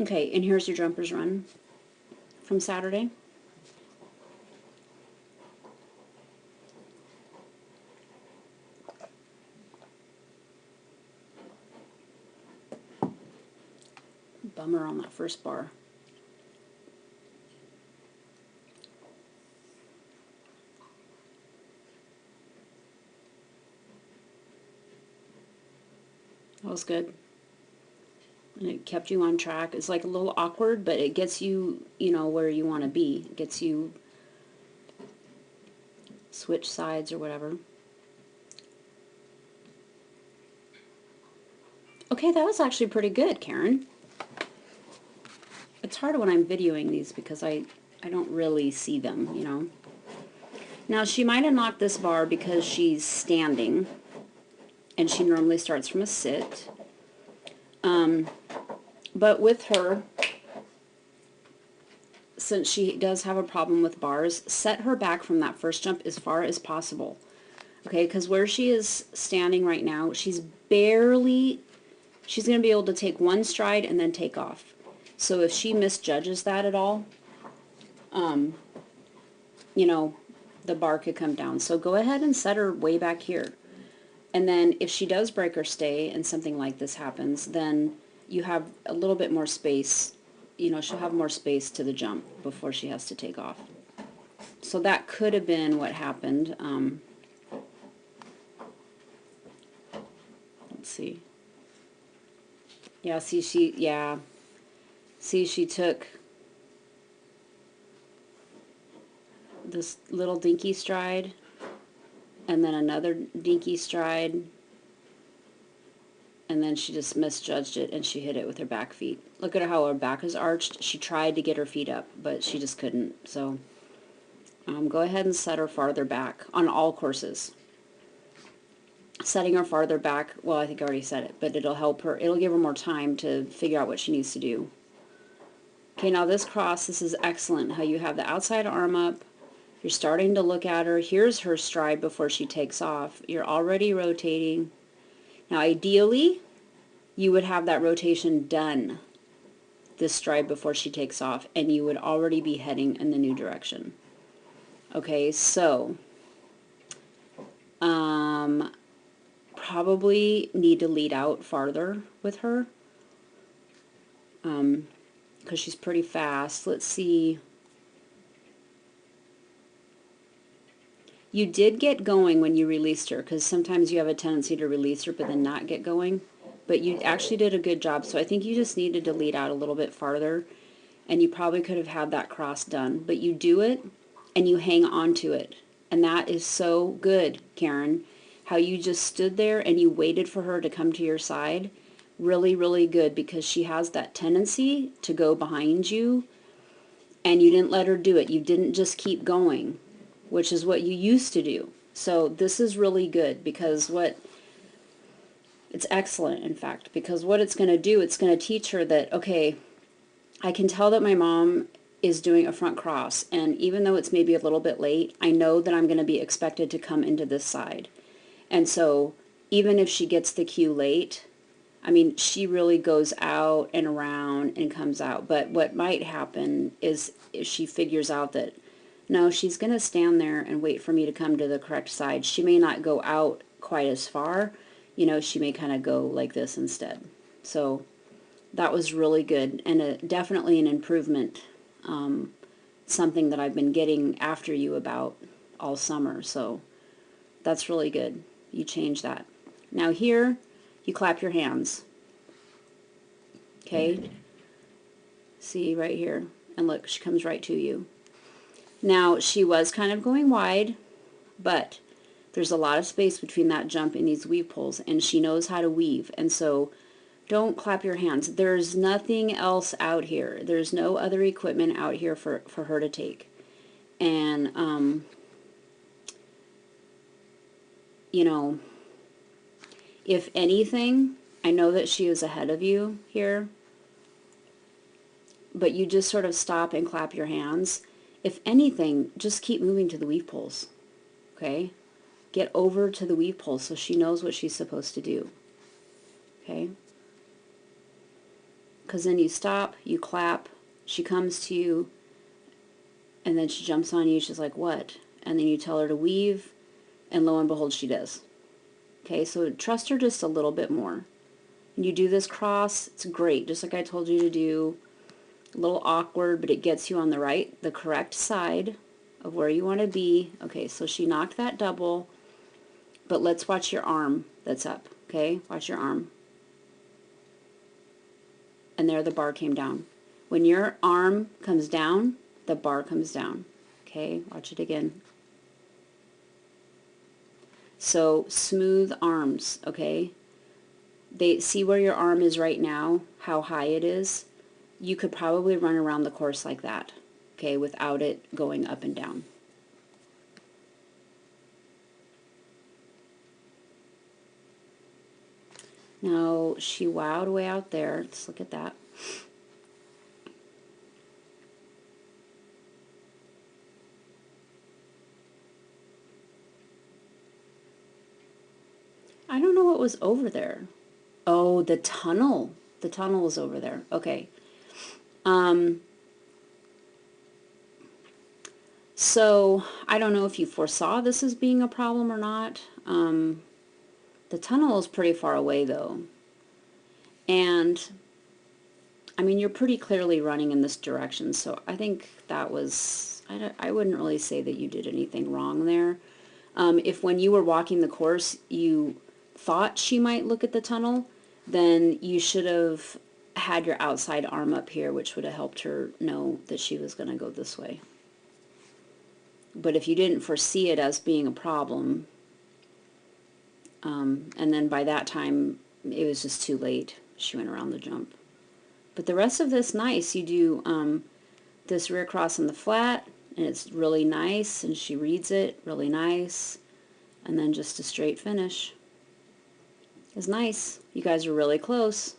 Okay, and here's your jumpers run from Saturday. Bummer on that first bar. That was good. And it kept you on track. It's like a little awkward, but it gets you, you know, where you want to be. It gets you switch sides or whatever. Okay, that was actually pretty good, Karen. It's hard when I'm videoing these because I don't really see them, you know. Now, she might have knocked this bar because she's standing, and she normally starts from a sit. But with her, since she does have a problem with bars, set her back from that first jump as far as possible. Okay, because where she is standing right now, she's going to be able to take one stride and then take off. So if she misjudges that at all, you know, the bar could come down. So go ahead and set her way back here. And then if she does break her stay and something like this happens, then you have a little bit more space. You know, she'll have more space to the jump before she has to take off. So that could have been what happened. Let's see. Yeah, see, she took this little dinky stride and then another dinky stride, and then she just misjudged it and she hit it with her back feet. Look at how her back is arched. She tried to get her feet up, but she just couldn't. So go ahead and set her farther back on all courses. Setting her farther back, well, I think I already said it, but it'll help her. It'll give her more time to figure out what she needs to do. Okay, now this cross, this is excellent. How you have the outside arm up. You're starting to look at her. Here's her stride before she takes off. You're already rotating. Now, ideally, you would have that rotation done, this stride before she takes off, and you would already be heading in the new direction. Okay, so probably need to lead out farther with her because she's pretty fast. Let's see. You did get going when you released her, because sometimes you have a tendency to release her but then not get going. But you actually did a good job, so I think you just needed to lead out a little bit farther, and you probably could have had that cross done. But you do it, and you hang on to it. And that is so good, Karen. How you just stood there and you waited for her to come to your side. Really, really good, because she has that tendency to go behind you, and you didn't let her do it. You didn't just keep going, which is what you used to do. So this is really good, because it's excellent, in fact, because what it's going to do, it's going to teach her that, okay, I can tell that my mom is doing a front cross, and even though it's maybe a little bit late, I know that I'm going to be expected to come into this side. And so even if she gets the cue late, I mean, she really goes out and around and comes out. But what might happen is if she figures out that, no, she's going to stand there and wait for me to come to the correct side. She may not go out quite as far. You know, she may kind of go like this instead. So that was really good, and definitely an improvement, something that I've been getting after you about all summer. So that's really good. You change that. Now here, you clap your hands. Okay? See right here. And look, she comes right to you. Now, she was kind of going wide, but there's a lot of space between that jump and these weave pulls, and she knows how to weave. And so don't clap your hands. There's nothing else out here. There's no other equipment out here for her to take. And, you know, if anything, I know that she is ahead of you here, but you just sort of stop and clap your hands. If anything, just keep moving to the weave pulls, okay? Get over to the weave pulls so she knows what she's supposed to do, okay? because then you stop, you clap, she comes to you, and then she jumps on you. She's like, what? And then you tell her to weave, and lo and behold, she does. Okay, so trust her just a little bit more. And you do this cross, it's great, just like I told you to do. A little awkward, but it gets you on the correct side of where you want to be. Okay, so she knocked that double, but let's watch your arm that's up. Okay, watch your arm. And there the bar came down. When your arm comes down, the bar comes down. Okay, watch it again. So smooth arms, okay? They see where your arm is right now, how high it is. You could probably run around the course like that, okay, without it going up and down. Now, she wowed way out there. Let's look at that. I don't know what was over there. Oh, the tunnel. The tunnel was over there. Okay. So, I don't know if you foresaw this as being a problem or not. The tunnel is pretty far away, though. And, I mean, you're pretty clearly running in this direction, so I think that was... I wouldn't really say that you did anything wrong there. If when you were walking the course, you thought she might look at the tunnel, then you should have had your outside arm up here, which would have helped her know that she was going to go this way. But if you didn't foresee it as being a problem, and then by that time it was just too late, she went around the jump. But the rest of this, nice. You do this rear cross on the flat, and it's really nice, and she reads it really nice, and then just a straight finish is nice. You guys are really close.